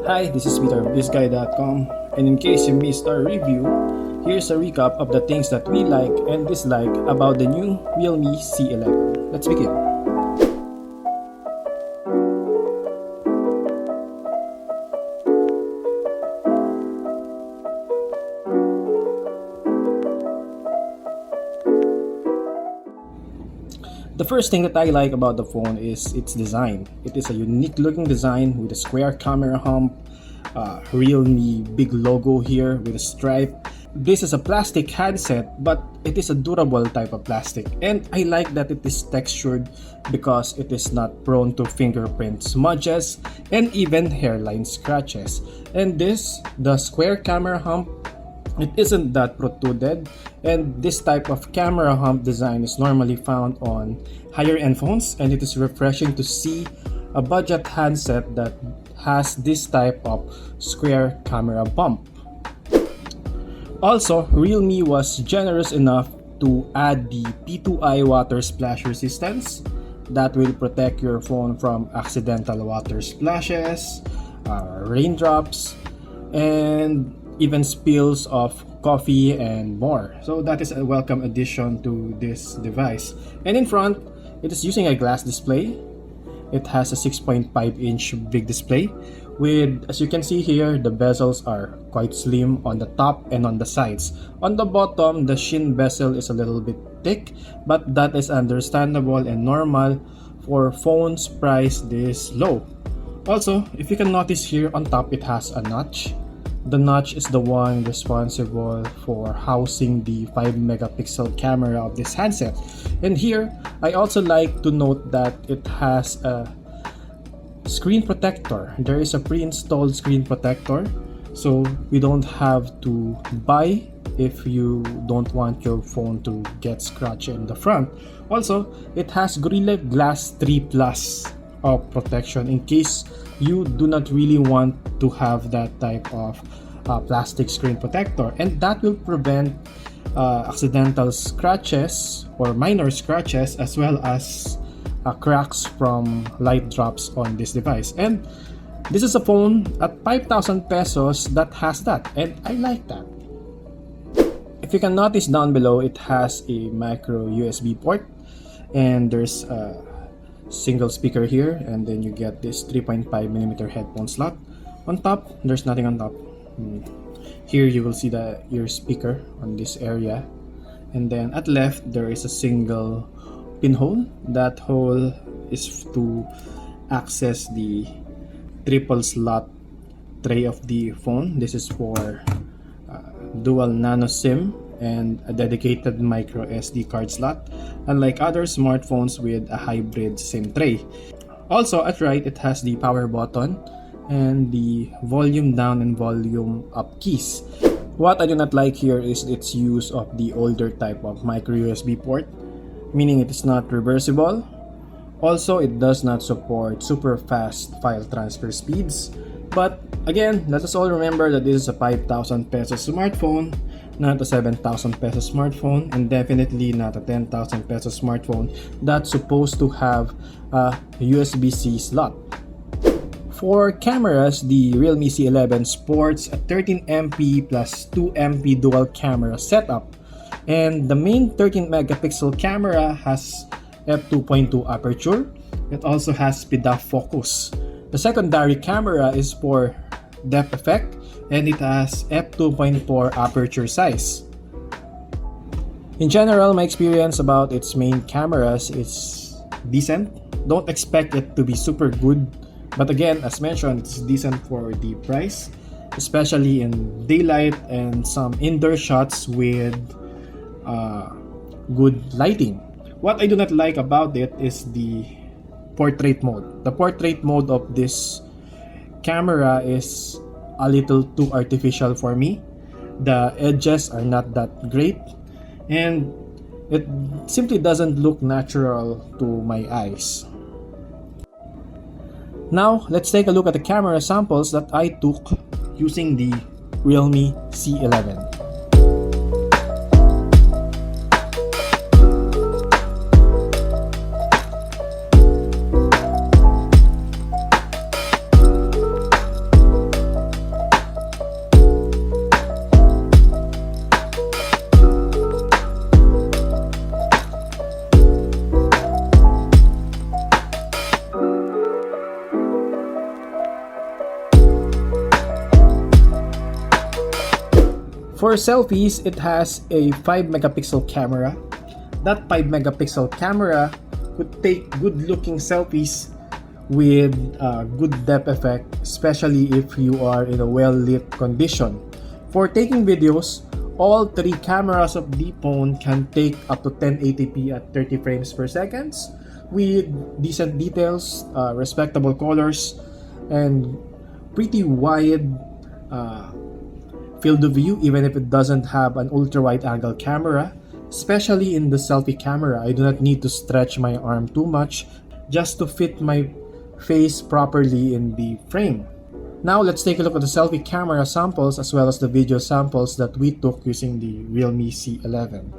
Hi, this is Peter of GIZGUIDEPH, and in case you missed our review, here's a recap of the things that we like and dislike about the new realme C11. Let's begin. The first thing that I like about the phone is its design. It is a unique looking design with a square camera hump, realme big logo here with a stripe. This is a plastic handset, but it is a durable type of plastic, and I like that it is textured because it is not prone to fingerprint smudges and even hairline scratches. And the square camera hump, it isn't that protruded, and this type of camera hump design is normally found on higher end phones, and it is refreshing to see a budget handset that has this type of square camera bump. Also, Realme was generous enough to add the P2I water splash resistance that will protect your phone from accidental water splashes, raindrops, and even spills of coffee and more. So that is a welcome addition to this device. And in front, it is using a glass display. It has a 6.5-inch big display with, as you can see here, the bezels are quite slim on the top and on the sides. On the bottom, the shin bezel is a little bit thick, but that is understandable and normal for phones priced this low. Also, if you can notice here on top, it has a notch. The notch is the one responsible for housing the 5 megapixel camera of this handset. And here, I also like to note that it has a screen protector. There is a pre-installed screen protector, so you don't have to buy if you don't want your phone to get scratched in the front. Also, it has Gorilla Glass 3 Plus of protection in case you do not really want to have that type of plastic screen protector, and that will prevent accidental scratches or minor scratches, as well as cracks from light drops on this device. And this is a phone at 5,000 pesos that has that, and I like that. If you can notice down below, it has a micro USB port, and there's a single speaker here, and then you get this 3.5mm headphone slot. On top, there's nothing on top. Here you will see your speaker on this area, and then at left there is a single pinhole. That hole is to access the triple slot tray of the phone. This is for dual nano SIM and a dedicated micro SD card slot, unlike other smartphones with a hybrid SIM tray. Also at right, it has the power button and the volume down and volume up keys. What I do not like here is its use of the older type of micro USB port, meaning it is not reversible. Also, it does not support super fast file transfer speeds. But again, let us all remember that this is a 5,000 pesos smartphone, not a 7,000 pesos smartphone, and definitely not a 10,000 pesos smartphone that's supposed to have a USB-C slot. For cameras, the Realme C11 sports a 13MP plus 2MP dual camera setup, and the main 13 megapixel camera has f2.2 aperture. It also has speed-up focus. The secondary camera is for depth effect, and it has f2.4 aperture size. In general, my experience about its main cameras is decent. Don't expect it to be super good, but again, as mentioned, it's decent for the price, especially in daylight and some indoor shots with good lighting. What I do not like about it is the portrait mode. The portrait mode of this camera is a little too artificial for me. The edges are not that great, and it simply doesn't look natural to my eyes. Now, let's take a look at the camera samples that I took using the Realme C11. For selfies, it has a 5 megapixel camera. That 5 megapixel camera could take good looking selfies with good depth effect, especially if you are in a well lit condition. For taking videos, all three cameras of the phone can take up to 1080p at 30 frames per second with decent details, respectable colors, and pretty wide field of view, even if it doesn't have an ultra wide angle camera. Especially in the selfie camera, I do not need to stretch my arm too much just to fit my face properly in the frame. Now let's take a look at the selfie camera samples as well as the video samples that we took using the realme C11.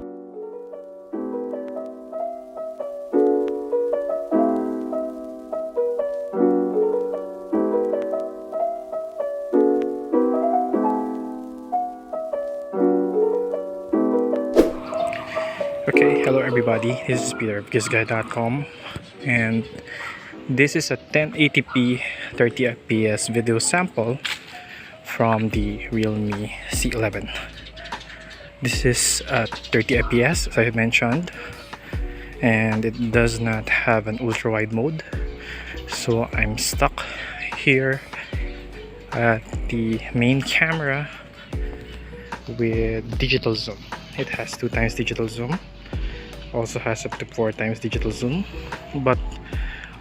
Okay, hello everybody, this is Peter of GIZGUIDEPH.com, and this is a 1080p 30 fps video sample from the realme C11. This is at 30 fps as I mentioned, and it does not have an ultra wide mode, so I'm stuck here at the main camera with digital zoom. It has 2 times digital zoom, also has up to 4 times digital zoom, but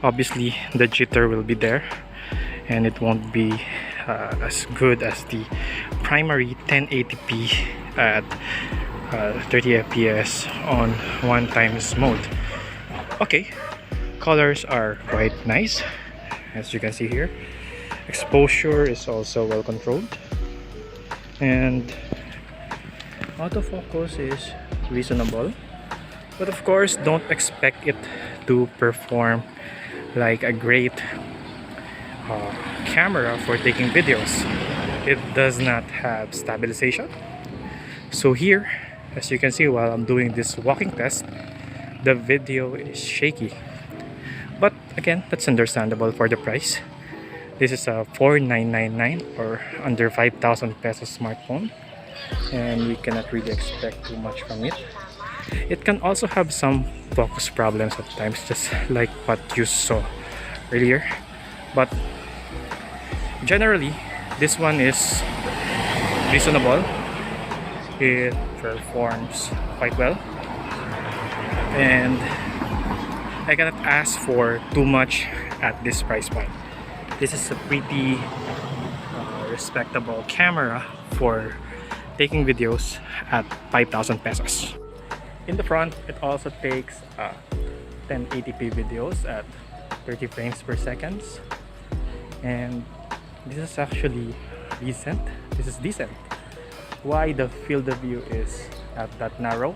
obviously the jitter will be there and it won't be as good as the primary 1080p at 30 fps on 1 times mode. Okay, colors are quite nice as you can see here. Exposure is also well controlled, and autofocus is reasonable, but of course don't expect it to perform like a great camera for taking videos. It does not have stabilization, so here as you can see while I'm doing this walking test, the video is shaky, but again that's understandable for the price. This is a 4999 or under 5,000 pesos smartphone, and we cannot really expect too much from it. It can also have some focus problems at times, just like what you saw earlier, but generally this one is reasonable. It performs quite well, and I cannot ask for too much at this price point. This is a pretty respectable camera for taking videos at 5,000 pesos. In the front, it also takes 1080p videos at 30 frames per second, and this is actually decent. This is decent. Why the field of view is at that narrow?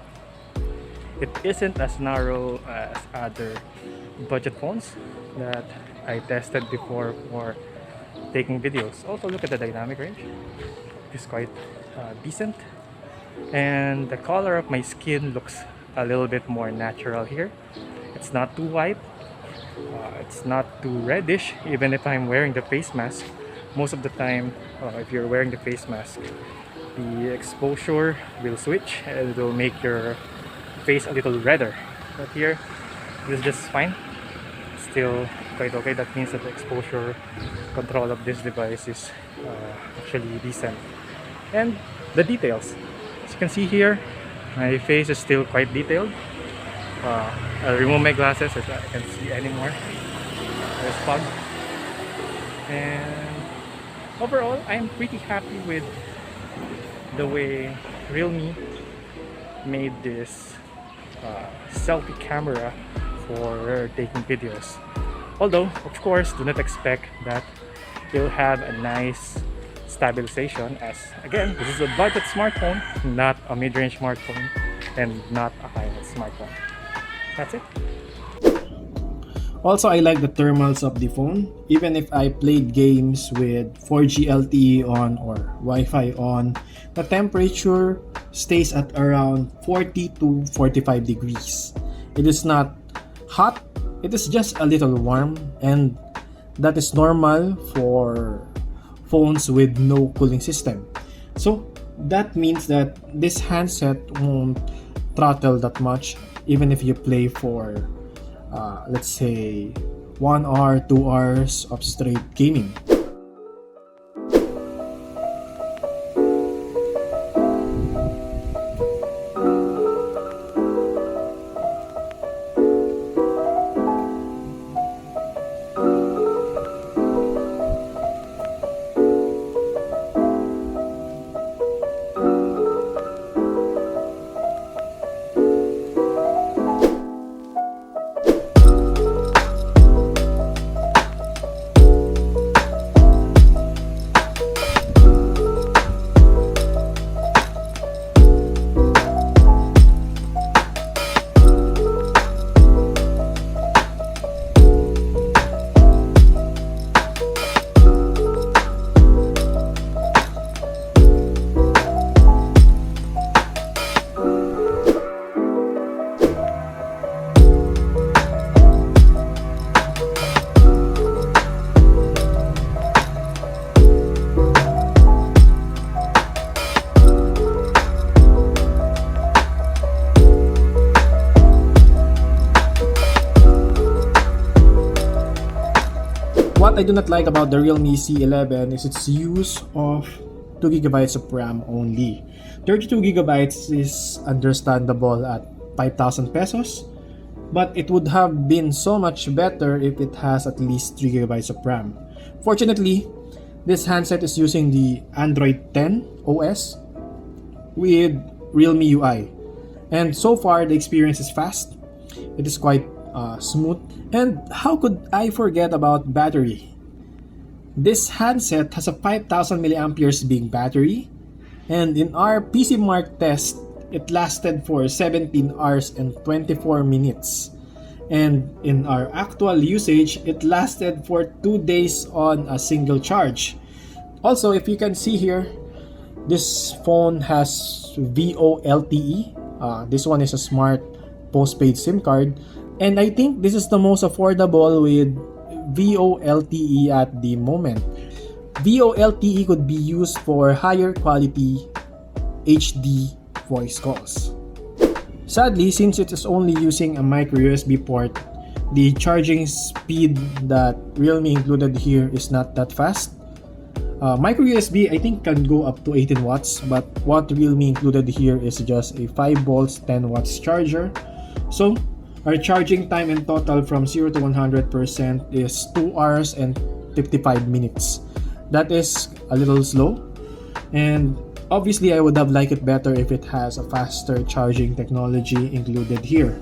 It isn't as narrow as other budget phones that I tested before for taking videos. Also look at the dynamic range. It's quite decent, and the color of my skin looks a little bit more natural here. It's not too white, it's not too reddish. Even if I'm wearing the face mask, most of the time if you're wearing the face mask, the exposure will switch and it will make your face a little redder, but here this is just fine, still quite okay. That means that the exposure control of this device is actually decent. And the details, as you can see here, my face is still quite detailed. I'll remove my glasses so I can see anymore. There's fog, and overall I'm pretty happy with the way Realme made this selfie camera for taking videos. Although of course do not expect that it'll have a nice stabilization, as again this is a budget smartphone, not a mid-range smartphone and not a high-end smartphone. That's it. Also, I like the thermals of the phone. Even if I played games with 4G LTE on or Wi-Fi on, the temperature stays at around 40 to 45 degrees. It is not hot, it is just a little warm, and that is normal for phones with no cooling system. So That means that this handset won't throttle that much even if you play for let's say 1 hour, 2 hours of straight gaming. What I do not like about the realme C11 is its use of 2GB of RAM only. 32GB is understandable at 5,000 pesos, but it would have been so much better if it has at least 3GB of RAM. Fortunately, this handset is using the Android 10 OS with realme UI, and so far the experience is fast. It is quite smooth. And how could I forget about battery? This handset has a 5000 milliamperes big battery, and in our PC Mark test, it lasted for 17 hours and 24 minutes. And in our actual usage, it lasted for 2 days on a single charge. Also, if you can see here, this phone has VoLTE. This one is a smart postpaid SIM card, and I think this is the most affordable with VoLTE at the moment. VoLTE could be used for higher quality HD voice calls. Sadly, since it is only using a micro USB port, the charging speed that Realme included here is not that fast. Micro USB I think can go up to 18 watts, but what Realme included here is just a 5 volts 10 watts charger. So our charging time in total from 0 to 100% is 2 hours and 55 minutes. That is a little slow, and obviously I would have liked it better if it has a faster charging technology included here.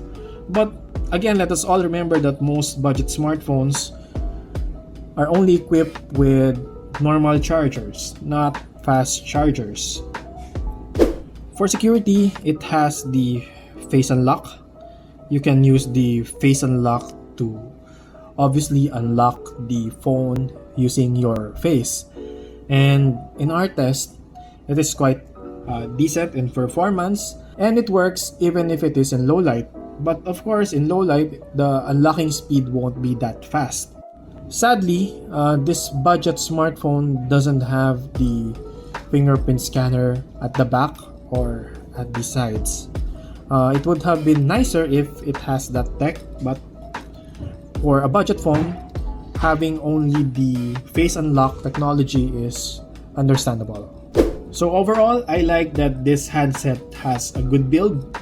But again, let us all remember that most budget smartphones are only equipped with normal chargers, not fast chargers. For security, it has the face unlock. You can use the face unlock to obviously unlock the phone using your face. And in our test, it is quite decent in performance, and it works even if it is in low light. But of course, in low light, the unlocking speed won't be that fast. Sadly, this budget smartphone doesn't have the fingerprint scanner at the back or at the sides. It would have been nicer if it has that tech, but for a budget phone, having only the face unlock technology is understandable. So overall, I like that this handset has a good build,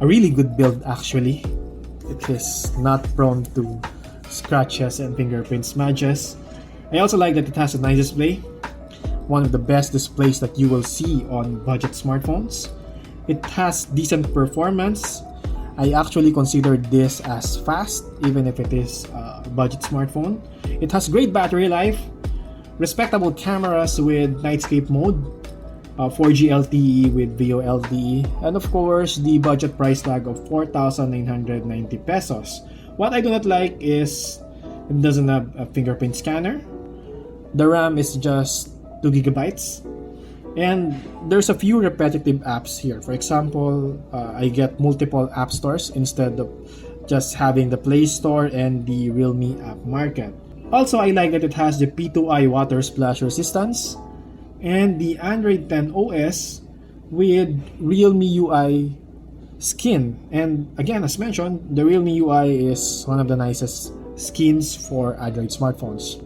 a really good build actually. It is not prone to scratches and fingerprint smudges. I also like that it has a nice display, one of the best displays that you will see on budget smartphones. It has decent performance. I actually consider this as fast even if it is a budget smartphone. It has great battery life, respectable cameras with nightscape mode, 4G LTE with VoLTE, and of course the budget price tag of 4,990 pesos. What I do not like is it doesn't have a fingerprint scanner. The RAM is just 2 gigabytes. And there's a few repetitive apps here. For example, I get multiple app stores instead of just having the Play Store and the Realme App Market. Also, I like that it has the P2I water splash resistance. and the Android 10 OS with realme UI skin. And again, as mentioned, the realme UI is one of the nicest skins for Android smartphones.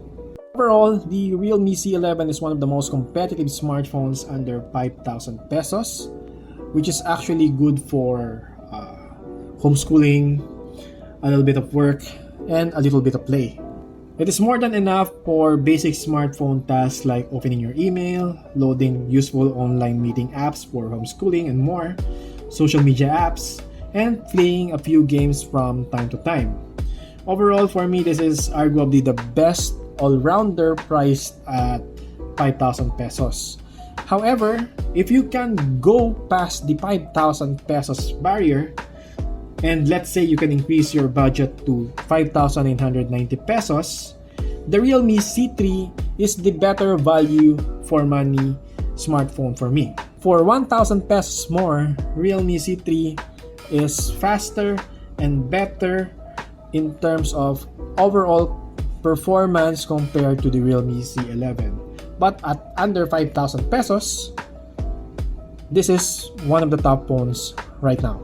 Overall, the realme C11 is one of the most competitive smartphones under 5,000 pesos, which is actually good for homeschooling, a little bit of work, and a little bit of play. It is more than enough for basic smartphone tasks like opening your email, loading useful online meeting apps for homeschooling and more, social media apps, and playing a few games from time to time. Overall, for me, this is arguably the best all-rounder priced at 5,000 pesos. However, if you can go past the 5,000 pesos barrier, and let's say you can increase your budget to 5,990 pesos, the Realme C3 is the better value for money smartphone for me. For 1,000 pesos more, Realme C3 is faster and better in terms of overall performance compared to the Realme C11. But at under 5,000 pesos, this is one of the top phones right now.